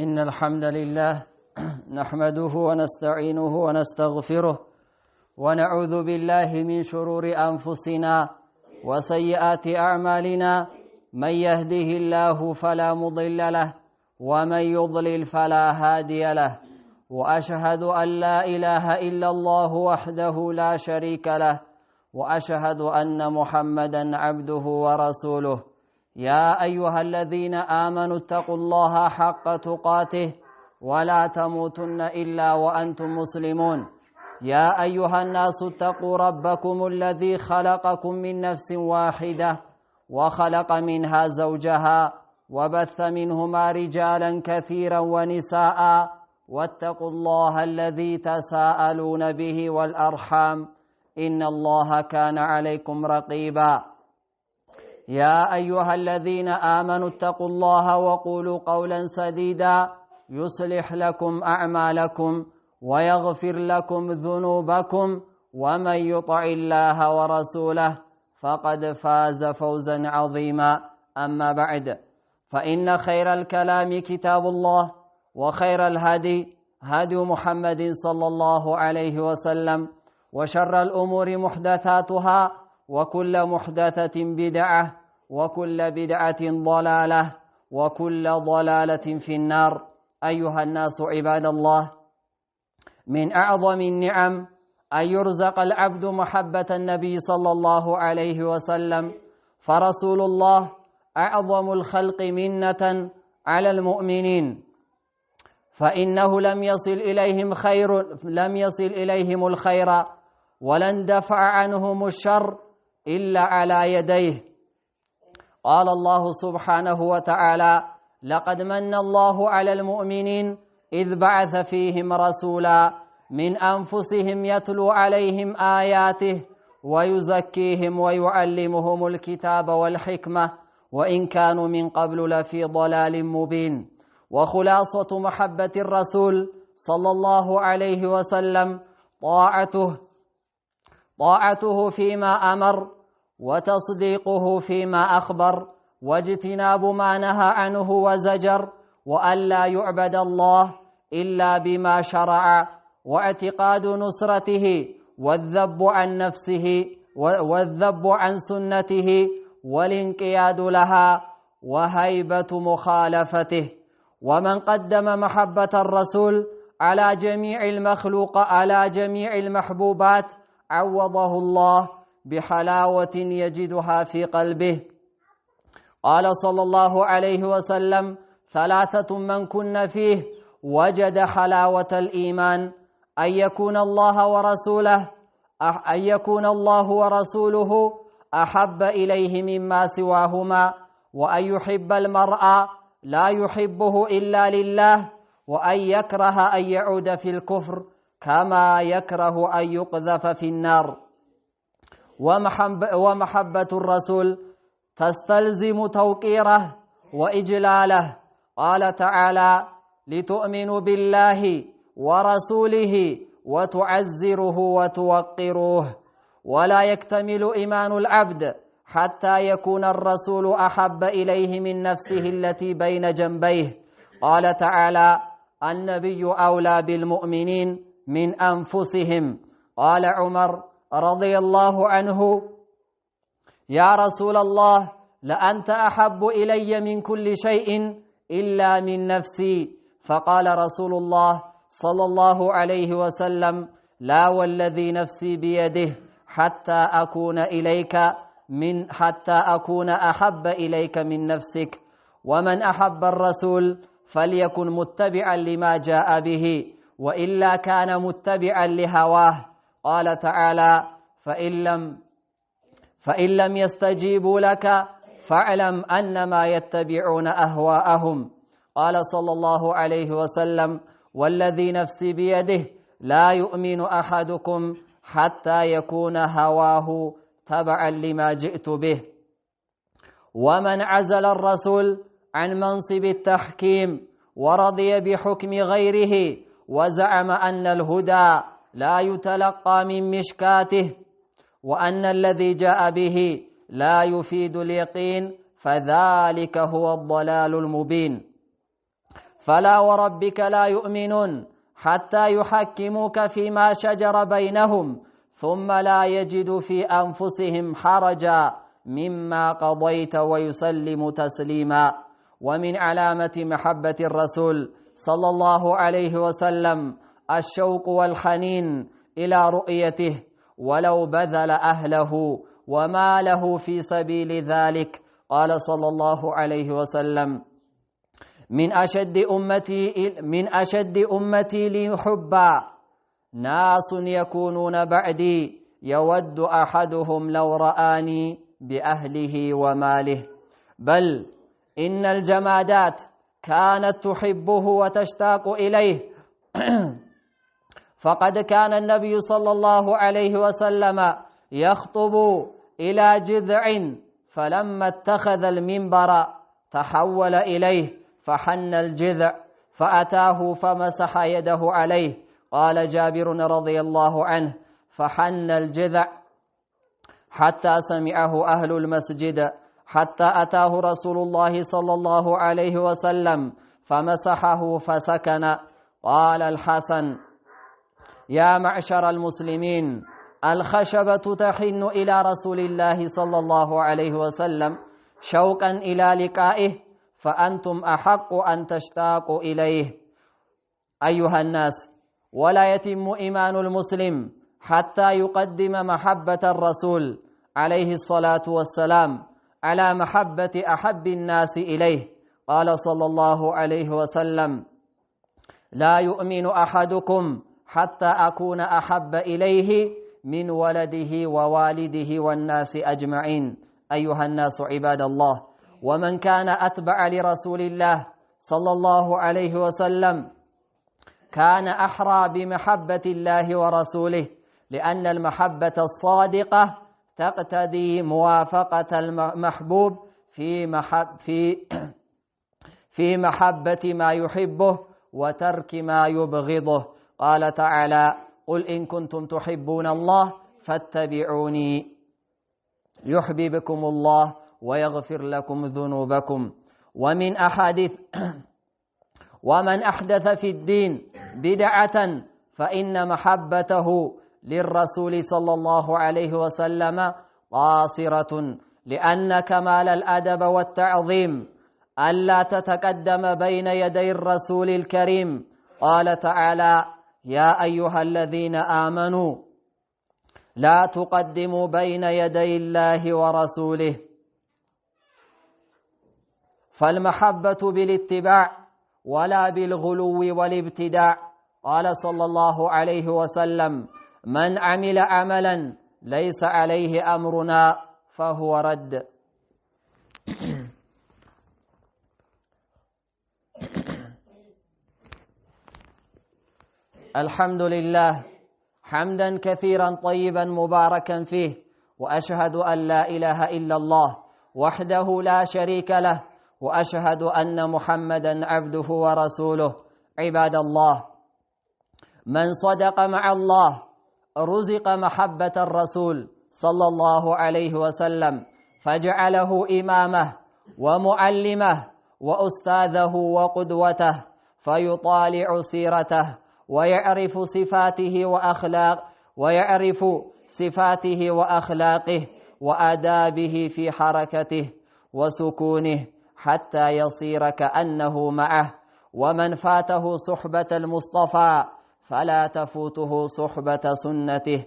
إن الحمد لله نحمده ونستعينه ونستغفره ونعوذ بالله من شرور أنفسنا وسيئات أعمالنا. من يهده الله فلا مضل له ومن يضلل فلا هادي له، وأشهد أن لا إله إلا الله وحده لا شريك له، وأشهد أن محمدا عبده ورسوله. يا أيها الذين آمنوا اتقوا الله حق تقاته ولا تموتن إلا وأنتم مسلمون. يا أيها الناس اتقوا ربكم الذي خلقكم من نفس واحدة وخلق منها زوجها وبث منهما رجالا كثيرا ونساء، واتقوا الله الذي تساءلون به والأرحام إن الله كان عليكم رقيبا. يا أيها الذين آمنوا اتقوا الله وقولوا قولا سديدا يصلح لكم أعمالكم ويغفر لكم ذنوبكم، ومن يطع الله ورسوله فقد فاز فوزا عظيما. أما بعد، فإن خير الكلام كتاب الله، وخير الهدي هدي محمد صلى الله عليه وسلم، وشر الأمور محدثاتها، وكل محدثة بدعة، وكل بدعة ضلالة، وكل ضلالة في النار. أيها الناس عباد الله، من أعظم النعم أن يرزق العبد محبة النبي صلى الله عليه وسلم، فرسول الله أعظم الخلق منة على المؤمنين، فإنه لم يصل إليهم الخير ولن دفع عنهم الشر إلا على يديه. قال الله سبحانه وتعالى: لقد من الله على المؤمنين إذ بعث فيهم رسولا من أنفسهم يتلو عليهم آياته ويزكيهم ويعلمهم الكتاب والحكمة وإن كانوا من قبل لفي ضلال مبين. وخلاصة محبة الرسول صلى الله عليه وسلم طاعته فيما أمر، وتصديقه فيما أخبر، واجتناب ما نهى عنه وزجر، وألا يعبد الله إلا بما شرع، واعتقاد نصرته والذب عن نفسه والذب عن سنته والانقياد لها وهيبة مخالفته. ومن قدم محبة الرسول على جميع المحبوبات عوضه الله بحلاوة يجدها في قلبه. قال صلى الله عليه وسلم: ثلاثة من كن فيه وجد حلاوة الإيمان: أن يكون الله ورسوله أحب إليه مما سواهما، وأن يحب المرء لا يحبه إلا لله، وأن يكره أن يعود في الكفر كما يكره أن يقذف في النار. ومحبة الرسول تستلزم توقيره وإجلاله. قال تعالى: لتؤمنوا بالله ورسوله وتعزروه وتوقروه. ولا يكتمل إيمان العبد حتى يكون الرسول أحب إليه من نفسه التي بين جنبيه. قال تعالى: النبي أولى بالمؤمنين من أنفسهم. قال عمر رضي الله عنه: يا رسول الله، لأنت أحب إلي من كل شيء إلا من نفسي. فقال رسول الله صلى الله عليه وسلم: لا والذي نفسي بيده حتى أكون أحب إليك من نفسك. ومن أحب الرسول فليكن متبعا لما جاء به، وإلا كان متبعا لهواه. قال تعالى: فإن لم يستجيبوا لك فاعلم أنما يتبعون أهواءهم. قال صلى الله عليه وسلم: والذي نفسي بيده لا يؤمن أحدكم حتى يكون هواه تبعا لما جئت به. ومن عزل الرسول عن منصب التحكيم ورضي بحكم غيره وزعم أن الهدى لا يتلقى من مشكاته، وأن الذي جاء به لا يفيد اليقين، فذلك هو الضلال المبين. فلا وربك لا يؤمنون حتى يحكموك فيما شجر بينهم ثم لا يجدوا في أنفسهم حرجا مما قضيت ويسلموا تسليما. ومن علامة محبة الرسول صلى الله عليه وسلم الشوق والحنين إلى رؤيته ولو بذل أهله وماله في سبيل ذلك. قال صلى الله عليه وسلم: من أشد أمتي لي حبا ناس يكونون بعدي يود أحدهم لو رآني بأهله وماله. بل إن الجمادات كانت تحبه وتشتاق إليه فقد كان النبي صلى الله عليه وسلم يخطب إلى جذع فلما اتخذ المنبر تحول إليه فحن الجذع فأتاه فمسح يده عليه. قال جابر رضي الله عنه: فحن الجذع حتى سمعه أهل المسجد حتى أتاه رسول الله صلى الله عليه وسلم فمسحه فسكن. قال الحسن: يا معشر المسلمين، الخشبة تحن إلى رسول الله صلى الله عليه وسلم شوقا إلى لقائه فأنتم أحق أن تشتاقوا إليه. أيها الناس، ولا يتم إيمان المسلم حتى يقدم محبة الرسول عليه الصلاة والسلام على محبة أحب الناس إليه. قال صلى الله عليه وسلم: لا يؤمن أحدكم حتى أكون أحب إليه من ولده ووالده والناس أجمعين. أيها الناس عباد الله، ومن كان أتبع لرسول الله صلى الله عليه وسلم كان أحرى بمحبة الله ورسوله، لأن المحبة الصادقة تقتضي موافقة المحبوب في محبة ما يحبه وترك ما يبغضه. قال تعالى: قل إن كنتم تحبون الله فاتبعوني يحببكم الله ويغفر لكم ذنوبكم. ومن أحدث في الدين بدعة فإن محبته للرسول صلى الله عليه وسلم قاصرة، لأن كمال الأدب والتعظيم ألا تتقدم بين يدي الرسول الكريم. قال تعالى: يا أيها الذين آمنوا لا تقدموا بين يدي الله ورسوله. فالمحبة بالاتباع ولا بالغلو والابتداع. قال صلى الله عليه وسلم: من عمل عملا ليس عليه أمرنا فهو رد. الحمد لله حمدا كثيرا طيبا مباركا فيه، وأشهد أن لا إله إلا الله وحده لا شريك له، وأشهد أن محمدا عبده ورسوله. عباد الله، من صدق مع الله رزق محبة الرسول صلى الله عليه وسلم، فجعله إمامه ومعلمه وأستاذه وقدوته، فيطالع سيرته ويعرف صفاته وأخلاقه وآدابه في حركته وسكونه حتى يصير كأنه معه. ومن فاته صحبة المصطفى فلا تفوته صحبة سنته.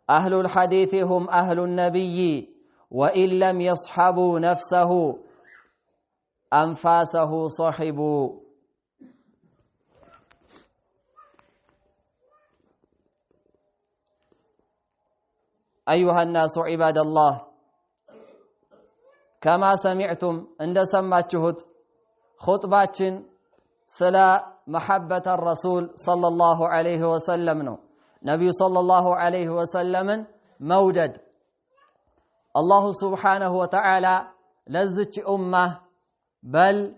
أهل الحديث هم أهل النبي، وإن لم يصحبوا نفسه أنفاسه صحبوا. أيها الناس عباد الله، كما سمعتم عند سمعتشهد خطباتشن سلا محبة الرسول صلى الله عليه وسلم نبي صلى الله عليه وسلم مودد الله سبحانه وتعالى لزج أمة بل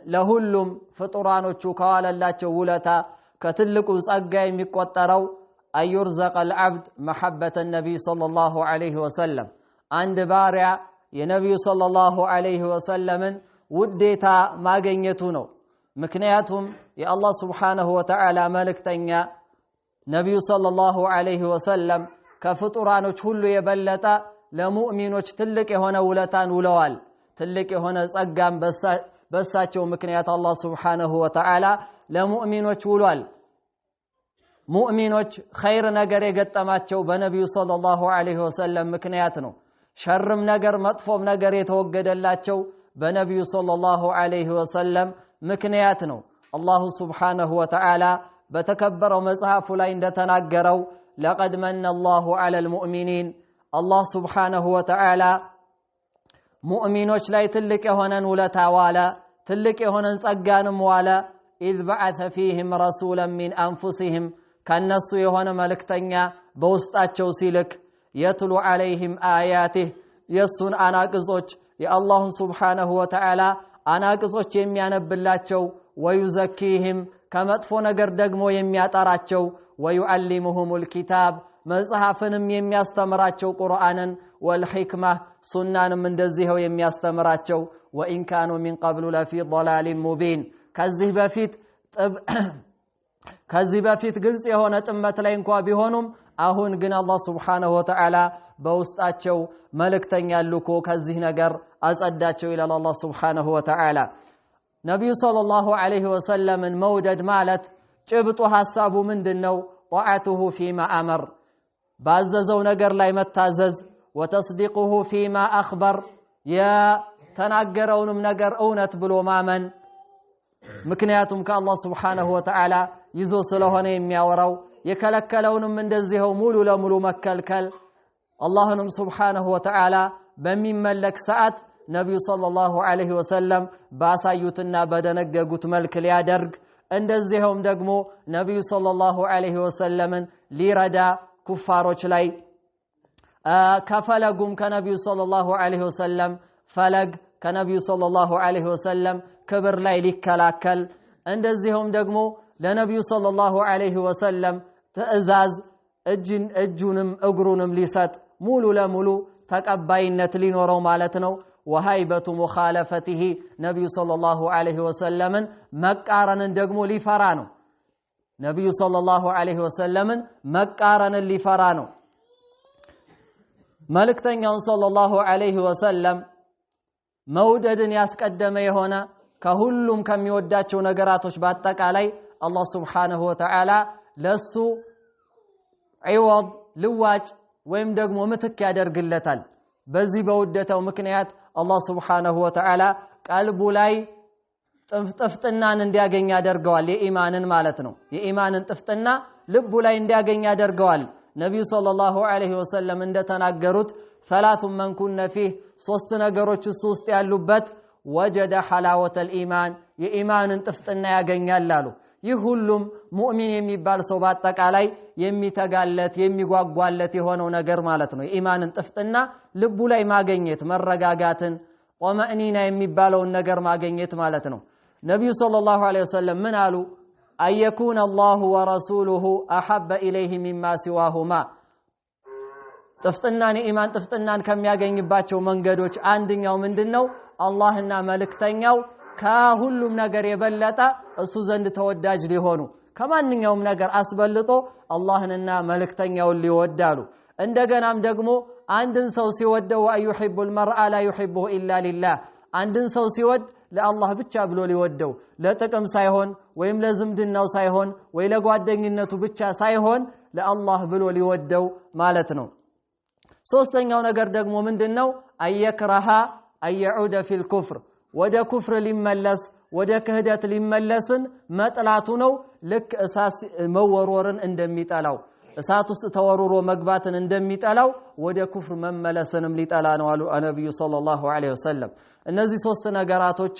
لهلم فطران وشكال الله جولتا كتلك وصقاي مقطروا أن يرزق العبد محبة النبي صلى الله عليه وسلم. عند بارع يا نبي صلى الله عليه وسلم ውዴታ ማግኘቱ ነው ምክንያቱም የአላህ Subhanahu Wa Ta'ala መልእክተኛ ነብዩ ሰለላሁ ዐለይሂ ወሰለም ከፍጡራኖች ሁሉ የበለጠ ለሙእሚኖች ትልቅ የሆነ ውለታን ውለዋል ትልቅ የሆነ ጸጋም በሳቸው ምክንያት አላህ Subhanahu Wa Ta'ala ለሙእሚኖች ውሏል ሙእሚኖች ኸይር ነገር የገጠማቸው በነብዩ ሰለላሁ ዐለይሂ ወሰለም ምክንያት ነው ሸርም ነገር መጥፎም ነገር የተወገደላቸው በነብዩ ሰለላሁ ዐለይሂ ወሰለም ምክንያት ነው አላህ Subhanahu Wa Ta'ala በተከበረው መጽሐፉ ላይ እንደተናገረው لقد من الله على المؤمنين الله سبحانه وتعالى ሙእሚኖች ላይ ትልቅ የሆነን ውለታ ዋለ ትልቅ የሆነን ጸጋንም ዋለ إذ بعث فيهم رسولا من أنفسهم ከነሱ የሆነ መልእክተኛ በውስጣቸው ሲልክ يتلو عليهم آياته የሱን አናቅጾች የአላህ Subhanahu Wa Ta'ala አናቅጾች የሚያነብላቸው ويزكيهم ከመጥፎ ነገር ደግሞ የሚያጠራቸው ويعلمهم الكتاب መጽሐፍንም የሚያስተምራቸው ቁርአንን والحكمة ሱናንም እንደዚህው የሚያስተምራቸው وإن كانوا من قبل لفي ضلال مبين ከዚህ በፊት ግልጽ የሆነ ጥመት ላይ እንኳን ቢሆኑም አሁን ግን አላህ Subhanahu Wa Ta'ala በውስጣቸው መልእክተኛ ልኮ ከዚህ ነገር አጸዳቸው ይላል አላህ Subhanahu Wa Ta'ala ነብዩ ሰለላሁ ዐለይሂ ወሰለም መውደድ ማለት ጭብጡ ሐሳቡ ምንድነው ጧዓቱሁ ፊማ አመር ባዘዘው ነገር ላይ መታዘዝ ወተስዲቁሁ ፊማ አኽበር የተናገረውንም ነገር እውነት ብሎ ማመን ምክንያቱም ከአላህ Subhanahu Wa Ta'ala ይዞ ስለሆነ የሚያወራው የከለከለውንም እንደዚህው ሙሉ ለሙሉ መከልከል አላህንም Subhanahu Wa Ta'ala በሚመለክ ሰዓት ነብዩ ሰለላሁ ዐለይሂ ወሰለም ባሳዩትና በደነገጉት መልክ ሊያደርግ እንደዚህውም ደግሞ ነብዩ ሰለላሁ ዐለይሂ ወሰለምን ሊረዳ ኩፋሮች ላይ ከፈለጉም ከነብዩ ሰለላሁ ዐለይሂ ወሰለም ፈለግ ከነብዩ ሰለላሁ ዐለይሂ ወሰለም ክብር ላይ ሊከላከል እንደዚህውም ደግሞ ለነብዩ ሰለላሁ ዐለይሂ ወሰለም ትዕዛዝ እጁንም እግሩንም ሊሰጥ ሙሉ ለሙሉ ተቀባይነት ሊኖረው ማለት ነው وهيبة مخالفته نبي صلى الله عليه وسلم مقارن دغمو لفرانو نبي صلى الله عليه وسلم مقارن لفرانو ملكتኛው صلى الله عليه وسلم መውደድን ያስቀደመ የሆነ ከሁሉም ከሚወዳቸው ነገራቶች በአጠቃላይ አላህ Subhanahu Wa Ta'ala ለሱ አይወድ ልዋጭ ወይም ደግሞ ምትክ ያደርግለታል በዚህ በውደታው ምክንያት አላህ Subhanahu Wa Ta'ala ቀልቡ ላይ ጥፍጥናን እንዲያገኝ ያደርገዋል የኢማንን ማለት ነው የኢማንን ጥፍጥና ልቡ ላይ እንዲያገኝ ያደርገዋል ነብዩ ሰለላሁ ዐለይሂ ወሰለም እንደተናገሩት ثلاث من كن فيه ሶስት ነገሮች ውስጥ ያሉበት وجد حلاوة الإيمان የኢማንን ጥፍጥና ያገኛል አሉ ይህ ሁሉም ሙእሚን የሚባል ሰው በአጠቃላይ የሚተጋለት የሚጓጓለት የሆነው ነገር ማለት ነው የኢማንን ጥፍጥና ልቡ ላይ ማግኘት መረጋጋትን ወመእኒና የሚባለው ነገር ማግኘት ማለት ነው ነብዩ ሰለላሁ ዐለይሂ ወሰለም ምን አሉ አየኩን አላሁ ወረሱሉሁ አሐበ ኢለይሂ ሚማ ሲዋሁማ ጥፍጥናን የኢማን ጥፍጥናን ከሚያገኝባቸው መንገዶች አንደኛው ምንድነው አላህና መልእክተኛው ከሁሉም ነገር የበለጠ እሱ ዘንድ ተወዳጅ ሊሆኑ ከማንኛውም ነገር አስበልጦ አላህንና መልእክተኛውን ሊወዳሉ እንደገናም ደግሞ አንድን ሰው ሲወደው አይሁቡል መርአ ላ ይሁቡሁ ኢላ ሊላህ አንድን ሰው ሲወድ ለአላህ ብቻ ብሎ ሊወደው ለጥቅም ሳይሆን ወይም ለዝምድናው ሳይሆን ወይ ለጓደኝነቱ ብቻ ሳይሆን ለአላህ ብሎ ሊወደው ማለት ነው ሶስተኛው ነገር ደግሞ ምንድነው አየክራሃ አየዑደ ፊል ኩፍር ወደ ኩፍር ሊመለስ ወደ ክህደት ሊመለስን መጥላቱ ነው ልክ እሳት መወርወርን እንደሚጠላው እሳት ውስጥ ተወርውሮ መግባትን እንደሚጠላው ወደ ኩፍር መመለስንም ሊጠላ ነው አሉ ነብዩ ሰለላሁ ዐለይሂ ወሰለም እነዚህ ሶስት ነገራቶች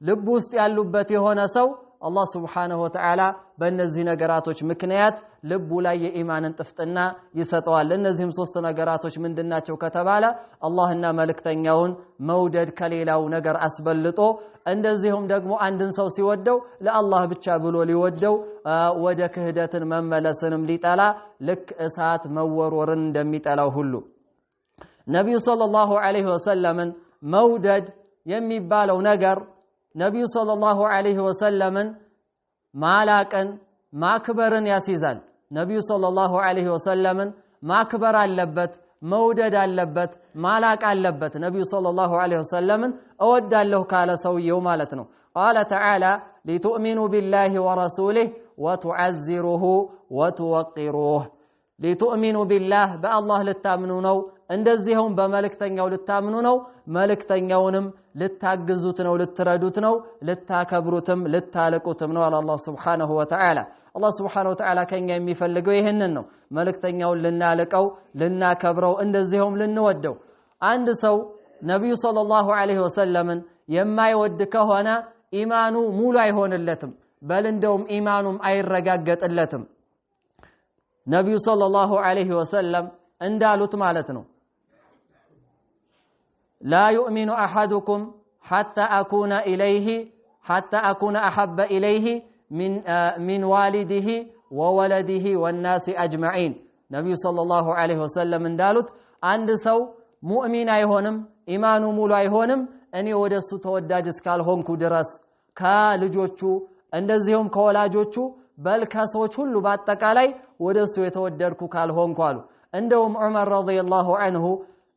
ልብ ውስጥ ያሉበት የሆነ ሰው አላህ Subhanahu Wa Ta'ala በእነዚህ ነገራቶች ምክንያት ልቡ ላይ የኢማንን ጥፍጥና ይሰጠዋል እነዚህም ሶስት ነገራቶች ምንድናቸው ከተባለ አላህና መልእክተኛውን መውደድ ከሌላው ነገር አስበልጦ እንደዚህም ደግሞ አንድን ሰው ሲወደው ለአላህ ብቻ ብሎ ሊወደው ወደ ክህደትን መመለስንም ሊጠላ ልክ እሳት መወርወርን እንደሚጠላው ሁሉ ነብዩ ሰለላሁ ዐለይሂ ወሰለም መውደድ የሚባለው ነገር ነብዩ ሰለላሁ ዐለይሂ ወሰለምን ማላቀን ማክበርን ያስይዛል ነብዩ ሰለላሁ ዐለይሂ ወሰለምን ማክበር አለበት መውደድ አለበት ማላቅ አለበት ነብዩ ሰለላሁ ዐለይሂ ወሰለምን እወዳለሁ ካለ ሰውየው ማለት ነው قال تعالى لتؤمنوا بالله ورسوله وتعزروه وتوقروه لتؤمنوا بالله بالله ልታምኑ ነው እንደዚሁም በመልእክተኛው ልታምኑ ነው መልእክተኛውንም ልታግዙት ነው ልትረዱት ነው ልታከብሩትም ልታለቁትም ነው አላህ Subhanahu Wa Ta'ala አላህ Subhanahu Wa Ta'ala ከኛ የሚፈልገው ይሄንን ነው መልእክተኛውን ልናለቀው ልናከብረው እንደዚሁም ልንወደው አንድ ሰው ነብዩ ሰለላሁ ዐለይሂ ወሰለምን የማይወድ ከሆነ ኢማኑ ሙሉ አይሆንለትም በል እንደውም ኢማኑም አይረጋገጥለትም ነብዩ ሰለላሁ ዐለይሂ ወሰለም እንዳሉት ማለት ነው لا يؤمن أحدكم حتى أكون أحب إليه من والده وولده والناس أجمعين نبي صلى الله عليه وسلم እንዳሉት አንድ ሰው ሙእሚን አይሆንም ኢማኑ ሙሉ አይሆንም እኔ ወደሱ ተወዳጅ እስካልሆንኩ ድረስ ከልጆቹ እንደዚሁም ከወላጆቹ በልካሶች ሁሉ በአጠቃላይ ወደሱ የተወደድኩ ካልሆንኩ አሉ እንደውም ዑመር ረዲየላሁ ዐንሁ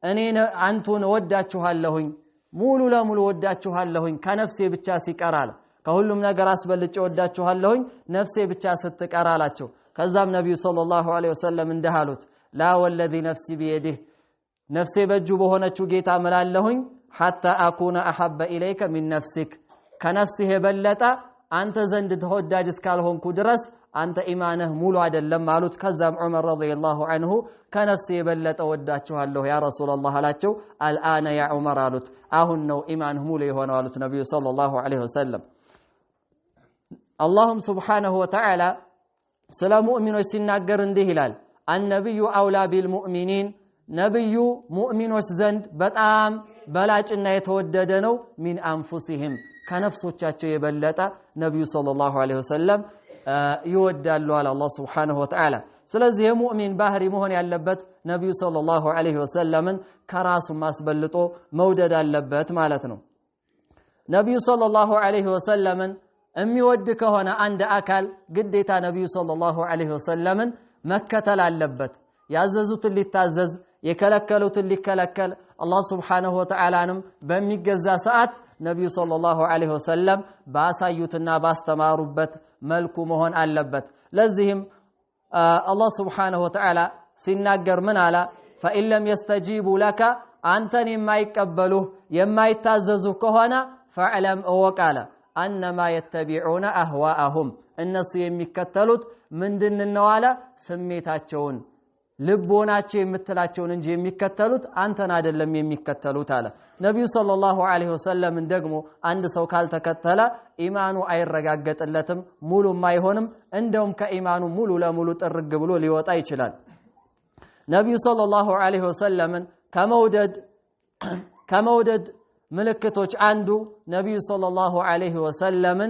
እኔ አንቱን ወዳችኋለሁኝ ሙሉ ለሙሉ ወዳችኋለሁኝ ከነፍሴ ብቻ ሲቀራል ከሁሉም ነገር አስበልጬ ወዳችኋለሁኝ ነፍሴ ብቻ ስትቀራላቸው ከዛም ነብዩ ሰለላሁ ዐለይሂ ወሰለም እንደሃሉት ላ ወለዚ ነፍሲ በየዲህ ነፍሴ በእጁ በሆነችው ጌታ እምላለሁኝ حتى أكون أحب إليك من نفسك كنفسه የበለጠ አንተ ዘንድ ተወዳጅ እስካልሆንኩ ድረስ አንተ ኢማንህ ሙሉ አይደለም ማለት ከዛም ዑመር ረዲየላሁ ዐንሁ ከነፍሴ የበለጠ ወዳችኋለሁ ያ ረሱላህ አላቸው الآن يا عمر አሉት አሁን ነው ኢማንህ ሙሉ የሆነው አሉት ነብዩ ሰለላሁ ዐለይሂ ወሰለም አላህም Subhanahu Wa Ta'ala ስለ ሙእሚኖች ሲናገር እንዲህ ይላል النبي أولى بالمؤمنين ነብዩ ሙእሚኖች ዘንድ በጣም በላጭና የተወደደ ነው ሚን አንፉሲሂም ከነፍሶቻቸው የበለጠ ነብዩ ሰለላሁ ዐለይሂ ወሰለም ይወዳሉ አለ አላህ Subhanahu Wa Ta'ala ስለዚህ የሙእሚን ባህሪ መሆን ያለበት ነብዩ ሰለላሁ ዐለይሂ ወሰለምን ከራሱ ማስበልጦ መውደድ አለበት ማለት ነው ነብዩ ሰለላሁ ዐለይሂ ወሰለምን የሚወድ ከሆነ አንድ አካል ግዴታ ነብዩ ሰለላሁ ዐለይሂ ወሰለምን መከተል አለበት ያዘዙትን ሊታዘዝ የከለከሉትን ሊከለከል አላህ Subhanahu Wa Ta'alaንም በሚገዛ ሰዓት ነብዩ ሰለላሁ ዐለይሂ ወሰለም ባሳዩትና ባስተማሩበት መልኩ መሆን አለበት ለዚህም አላህ Subhanahu Wa Ta'ala ሲናገር ምን አለ فإن لم يستجيبوا لك አንተን የማይቀበሉህ የማይታዘዙህ ከሆነ فاعلم ወቃለ انما يتبعون اهواءهم እነሱ የሚከተሉት ምንድነው አለ ስሜታቸውን ልቦናቸው የምትላቸውን እንጂ የሚከተሉት አንተን አይደለም የሚከተሉት አለ ነብዩ ሰለላሁ ዐለይሂ ወሰለም ደግሞ አንድ ሰው ካልተከተለ ኢማኑ አይረጋገጥለትም ሙሉም አይሆንም እንደውም ከኢማኑ ሙሉ ለሙሉ ጥርግ ብሎ ሊወጣ ይችላል ነብዩ ሰለላሁ ዐለይሂ ወሰለም ከመውደድ ምልክቶች አንዱ ነብዩ ሰለላሁ ዐለይሂ ወሰለም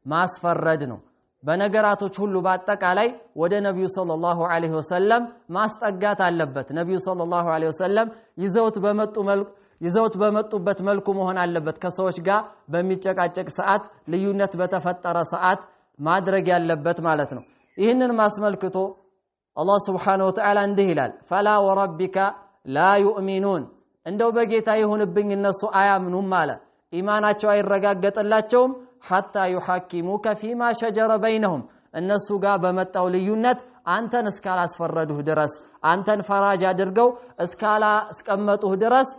ማስፈረድ ነው በነገራቶች ሁሉ በአጠቃላይ ወደ ነብዩ ሰለላሁ ዐለይሂ ወሰለም ማስጠጋት አለበት ነብዩ ሰለላሁ ዐለይሂ ወሰለም ይዘውት በመጡበት መልኩ መሆን አለበት ከሰዎች ጋር በሚጨቃጨቅ ሰዓት ልዩነት በተፈጠረ ሰዓት ማድረግ ያለበት ማለት ነው ይህንን ማስመልክቶ አላህ Subhanahu Wa Ta'ala እንዲህ ይላል فلا وربك لا يؤمنون እንደው በጌታ ይሁንብኝ እነሱ አያምኑም ማለት ኢማናቸው አይረጋገጥላቸውም حتى يحكموك فيما شجر بينهم እነሱ ጋር በመጣው ልዩነት አንተን እስካላስፈረዱህ ድረስ አንተን ፈራጅ አድርገው እስካላስቀመጡህ ድረስ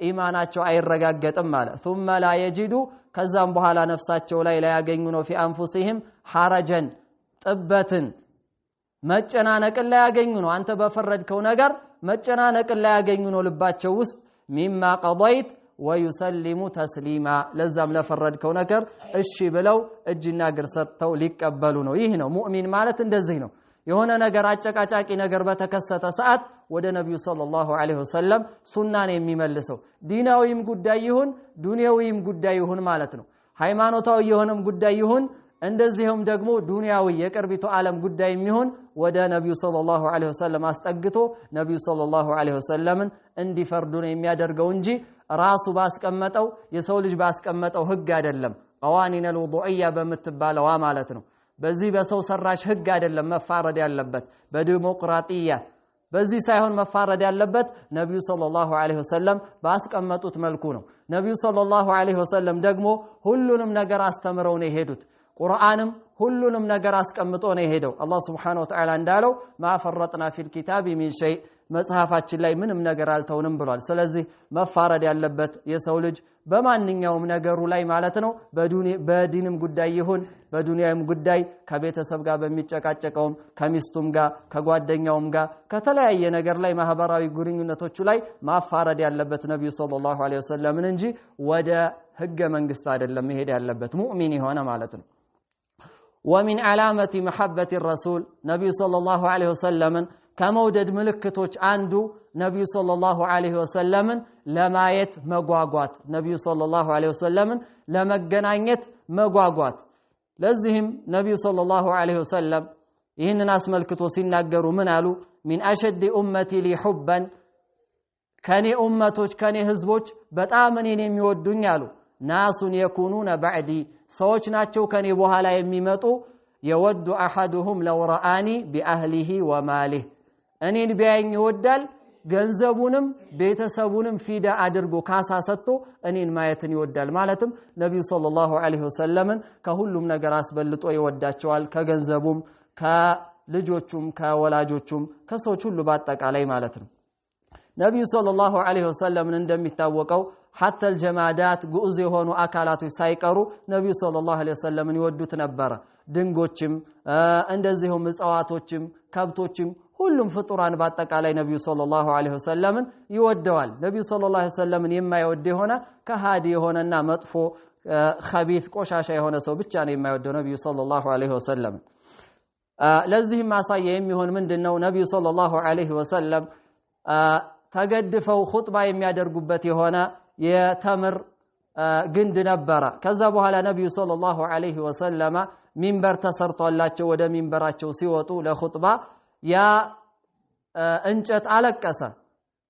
ኢማናቸው አይረጋገጥም ማለት ثم لا يجدوا ከዛም በኋላ ነፍሳቸው ላይ ያገኙ ነው في انفسهم حرجا ጥበትን መጨናነቅን ላይ ያገኙ ነው አንተ በፈረድከው ነገር መጨናነቅን ላይ ያገኙ ነው ልባቸው ውስጥ مما قضيت ويسلموا تسليما ለዛም ለፈረድከው ነገር እሺ ብለው እጅና እግር ሰጥተው ሊቀበሉ ነው ይህ ነው ሙእሚን ማለት እንደዚህ ነው የሆነ ነገር አጨቃጫቂ ነገር በተከሰተ ሰዓት ወደ ነብዩ ሰለላሁ ዐለይሂ ወሰለም ሱናን የሚመልሰው ዲናዊም ጉዳይ ይሁን ዱንያዊም ጉዳይ ይሁን ማለት ነው ሃይማኖታዊ የሆነም ጉዳይ ይሁን እንደዚህም ደግሞ ዱንያዊ የቅርቢቱ ዓለም ጉዳይ የሚሆን ወደ ነብዩ ሰለላሁ ዐለይሂ ወሰለም አስጠግቶ ነብዩ ሰለላሁ ዐለይሂ ወሰለምን እንዲፈርዱ ነው የሚያደርገው እንጂ ራሱ ባስቀመጠው የሰው ልጅ ባስቀመጠው ህግ አይደለም قوانين الوضوئيه በመትባለዋ ማለት ነው በዚህ በሰው ሰራሽ ህግ አይደለም መፋረድ ያለበት በዲሞክራሲያ በዚህ ሳይሆን መፋረድ ያለበት ነብዩ ሰለላሁ ዐለይሂ ወሰለም ባስቀመጡት መልኩ ነው ነብዩ ሰለላሁ ዐለይሂ ወሰለም ደግሞ ሁሉንም ነገር አስተምረው ነው የሄዱት ቁርአንም ሁሉንም ነገር አስቀምጦ ነው የሄደው አላህ Subhanahu Wa Ta'ala እንዳለው ማፈረጥና ፊል ኪታቢ ሚን ሸይ መጽሐፋችን ላይ ምንም ነገር አልተውንም ብሏል ስለዚህ መፋረድ ያለበት የሰው ልጅ በማንኛውም ነገሩ ላይ ማለት ነው በዲንም ጉዳይ ይሁን በዱንያም ጉዳይ ከቤተሰብ ጋር በሚጨቃጨቀውም ከሚስቱም ጋር ከጓደኛውም ጋር ከተለያየ ነገር ላይ ማህበራዊ ግንኙነቶቹ ላይ ማፋረድ ያለበት ነብዩ ሰለላሁ ዐለይሂ ወሰለም እንጂ ወደ ህገ መንግስት አይደለም መሄድ ያለበት ሙእሚን የሆነ ማለት ነው ومن علامه محبه الرسول نبي صلى الله عليه وسلم ከመውደድ ምልክቶች አንዱ ነብዩ ሰለላሁ ዐለይሂ ወሰለም ለማየት መጓጓት ነብዩ ሰለላሁ ዐለይሂ ወሰለም ለመገናኘት መጓጓት ለዚህም ነብዩ ሰለላሁ ዐለይሂ ወሰለም ይህንን አስመልክቶ ሲናገሩ ምን አሉ من اشد امتي لي حبا ከኔ ኡመቶች ከኔ ህዝቦች በጣም እኔን የሚወዱኝ አሉ ናሱን يكونون بعدي ሰዎች ናቸው ከኔ በኋላ የሚመጡ يود احدهم لو رآني باهله وماله እኔን ቢያየኝ ይወዳል ገንዘቡንም ቤተሰቡንም ፊዳ አድርጎ ካሳ ሰጥቶ እኔን ማየትን ይወዳል ማለትም ነብዩ ሰለላሁ ዐለይሂ ወሰለም ከሁሉም ነገር አስበልጦ ይወዳቸዋል ከገንዘቡም ከልጆቹም ከወላጆቹም ከሰዎች ሁሉ በአጠቃላይ ማለት ነው ነብዩ ሰለላሁ ዐለይሂ ወሰለም እንደሚታወቀው حتى الجمادات ጉዑዝ የሆኑ አካላቶች ሳይቀሩ ነብዩ ሰለላሁ ዐለይሂ ወሰለም ይወዱት ነበር ድንጎችም እንደዚሁም እጽዋቶችም ከብቶችም ሁሉም ፍጡራን በአጠቃላይ ነብዩ ሰለላሁ ዐለይሂ ወሰለም ይወደዋል ነብዩ ሰለላሁ ዐለይሂ ወሰለም የማይወድ የሆነ ከሃዲ የሆነና መጥፎ ኸቢስ ቆሻሻ የሆነ ሰው ብቻ ነው የማይወደው ነብዩ ሰለላሁ ዐለይሂ ወሰለም ለዚህም ማሳያ የሚሆን ምንድነው ነብዩ ሰለላሁ ዐለይሂ ወሰለም ተገድፈው ኹጥባ የሚያደርጉበት የሆነ የተምር ግንድ ነበር ከዛ በኋላ ነብዩ ሰለላሁ ዐለይሂ ወሰለም ሚንበር ተሰርቶላቸው ወደ ሚንበራቸው ሲወጡ ለኹጥባ ያ እንጨት አለቀሰ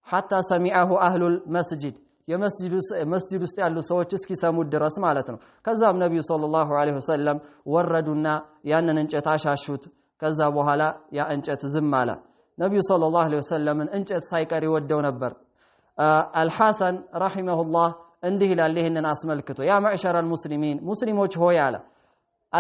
حتى سمعه اهل المسجد የመስጂድ ውስጥ ያሉ ሰዎች እስኪሰሙ ድረስ ማለት ነው ከዛም ነብዩ ሰለላሁ ዐለይሂ ወሰለም ወረዱና ያንን እንጨት አሻሹት ከዛ በኋላ ያ እንጨት ዝም አለ ነብዩ ሰለላሁ ዐለይሂ ወሰለም እንጨት ሳይቀር ይወደው ነበር አልሐሰን ረሂመሁላህ እንዲህ ይላል ይሄንን አስመልክቶ ያ ማዕሸረ المسلمين ሙስሊሞች ሆይ አለ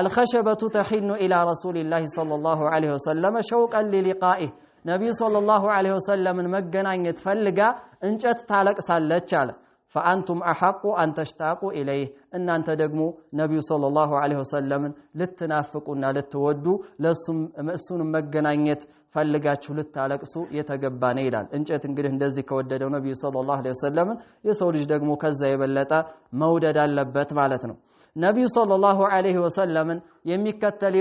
الخشبة تحن إلى رسول الله صلى الله عليه وسلم شوقا للقائه نبي صلى الله عليه وسلم مجنانيت فلقا انجت ታለቅሳለች አለ فأنتم أحق أن تشتاقوا إليه إن أنت دقموا نبي صلى الله عليه وسلم لتنافقنا لتودوا لسون مجنانيت فلقاتشو لتالقسو يتقبان ይላል እንጨት እንግዲህ እንደዚህ ከወደደው ነብዩ ሰለላሁ ዐለይሂ ወሰለም የሰው ልጅ ደግሞ ከዛ የበለጠ መውደድ አለበት ማለት ነው ነብዩ ሰለላሁ ዐለይሂ ወሰለም የሚከተል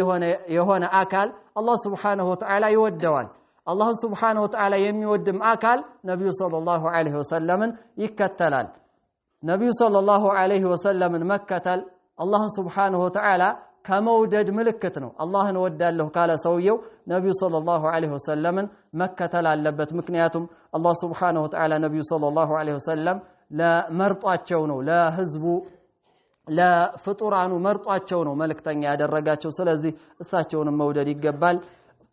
የሆነ አካል አላህ Subhanahu Wa Ta'ala ይወደዋል አላህ Subhanahu Wa Ta'ala የሚወድም አካል ነብዩ ሰለላሁ ዐለይሂ ወሰለም ይከተላል ነብዩ ሰለላሁ ዐለይሂ ወሰለም መከተል አላህ Subhanahu Wa Ta'ala ከመውደድ ምልክት ነው አላህን ወዳለሁ ካለ ሰውየው ነብዩ ሰለላሁ ዐለይሂ ወሰለም መከተል አለበት ምክንያቱም አላህ Subhanahu Wa Ta'ala ነብዩ ሰለላሁ ዐለይሂ ወሰለም ለመርጧቸው ነው ለህዝቡ ለፍጡራኑ መርጧቸው ነው መልእክተኛ ያደረጋቸው ስለዚህ እሳቸውንም መውደድ ይገባል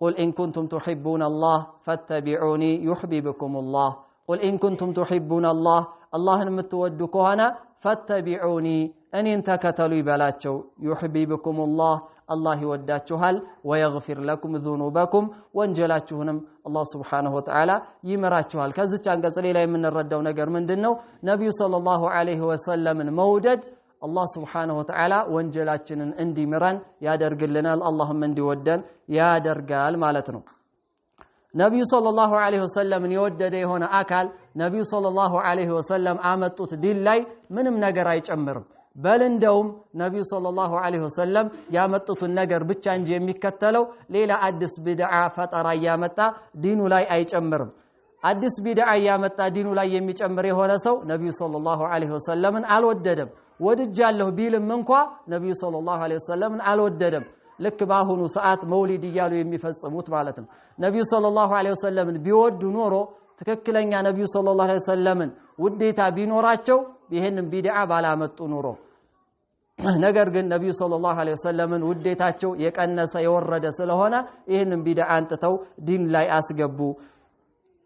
قل إن كنتم تحبون الله فاتبعوني يحببكم الله قل إن كنتم تحبون الله اللهن متودو كهنا فاتبعوني أن ينتكتلوا يبلاتشو يحببكم الله الله يوداتشوهل ويغفر لكم ذنوبكم وانجلاتشوهنم الله سبحانه وتعالى يمراتشوهل كذلك أنقذ لي من الردو نقر من دنو نبي صلى الله عليه وسلم مودد الله سبحانه وتعالى وانجلاتشنن اندي مران يا درقلنا اللهم اندي ودن يا درقال مالتنا نبي صلى الله عليه وسلم يودد هنا أكل نبي صلى الله عليه وسلم آمتت ديلاي منم نقر يجمرم بل اندوم نبي صلى الله عليه وسلم يامتت النقر بتشان جي مكتلو ليلة أدس بدعا فترة يامتا دينو لاي يجمرم أدس بدعا يامتا دينو لاي يمجمر هنا سو نبي صلى الله عليه وسلم الوددم ወድጃለሁ ቢልም እንኳን ነብዩ ሰለላሁ ዐለይሂ ወሰለም አልወደደም ልክ ባሁኑ ሰዓት መውሊድ ይያሉ የሚፈጽሙት ማለት ነው ነብዩ ሰለላሁ ዐለይሂ ወሰለም ቢወዱ ኖሮ ትክክለኛ ነብዩ ሰለላሁ ዐለይሂ ወሰለም ውዴታ ቢኖራቸው ይሄንን ቢድዓ ባላመጡ ኑሮ ነገር ግን ነብዩ ሰለላሁ ዐለይሂ ወሰለምን ውዴታቸው የቀነሰ የወረደ ስለሆነ ይሄንን ቢድዓ አንጥተው ዲን ላይ አስገቡ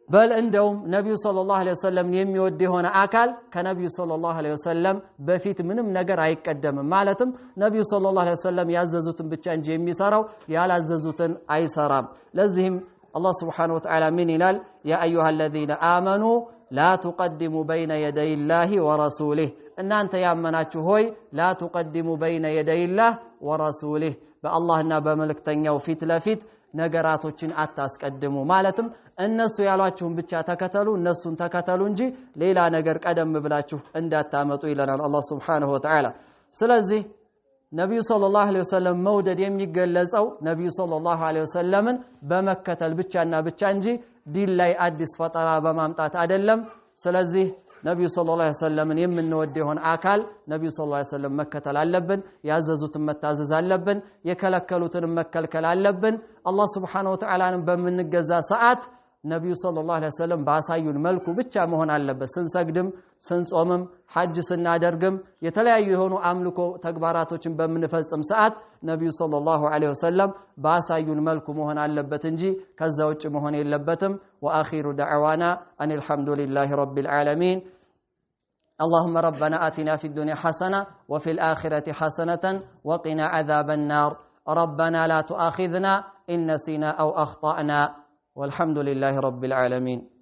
በል እንደውም ነብዩ ሰለላሁ ዐለይሂ ወሰለም የሚወድ የሆነ አካል ከነብዩ ሰለላሁ ዐለይሂ ወሰለም በፊት ምንም ነገር አይቀደምም ማለትም ነብዩ ሰለላሁ ዐለይሂ ወሰለም ያዘዙትን ብቻ እንጂ የሚሰራው ያላዘዙትን አይሰራም ለዚህም الله سبحانه وتعالى من إلال يا أيها الذين آمنوا لا تقدموا بين يدي الله ورسوله إن أنت يا مناتشو هوي لا تقدموا بين يدي الله ورسوله بالله نبا ملك تنيو فيت لفيت ነገራቶችን አታስቀድሙ ማለትም እነሱ ያሏችሁን ብቻ ተከተሉ እነሱን ተከተሉ እንጂ ሌላ ነገር ቀደም ብላችሁ እንዳታመጡ ይለናል አላህ Subhanahu Wa Ta'ala ስለዚህ ነብዩ ሰለላሁ ዐለይሂ ወሰለም መውደድ የሚገለጸው ነብዩ ሰለላሁ ዐለይሂ ወሰለምን በመከተል ብቻና ብቻ እንጂ ዲን ላይ አዲስ ፈጠራ በማምጣት አይደለም ስለዚህ ነብዩ ሰለላሁ ዐለይሂ ወሰለምን የምንወድ ይሆን አካል ነብዩ ሰለላሁ ዐለይሂ ወሰለም መከተል አለብን ያዘዙትን መታዘዝ አለብን የከለከሉትን መከልከል አለብን አላህ Subhanahu Wa Ta'ala በመንገዛ ሰዓት ነብዩ ሰለላሁ ዐለይሂ ወሰለም ባሳዩን መልኩ ብቻ መሆን አለበት ስንሰግድም ስንጾምም ሐጅ ስናደርግም የተለያዩ የሆኑ አምልኮ ተግባራቶችን በመንፈጽም ሰዓት ነብዩ ሰለላሁ ዐለይሂ ወሰለም ባሳዩን መልኩ መሆን አለበት እንጂ ከዛ ውጭ መሆን የለበትም ወአኺሩ دعوانا ان الحمد لله رب العالمين اللهم ربنا آتنا في الدنيا حسنة وفي الآخرة حسنة وقنا عذاب النار ربنا لا تؤاخذنا إن نسينا أو أخطأنا والحمد لله رب العالمين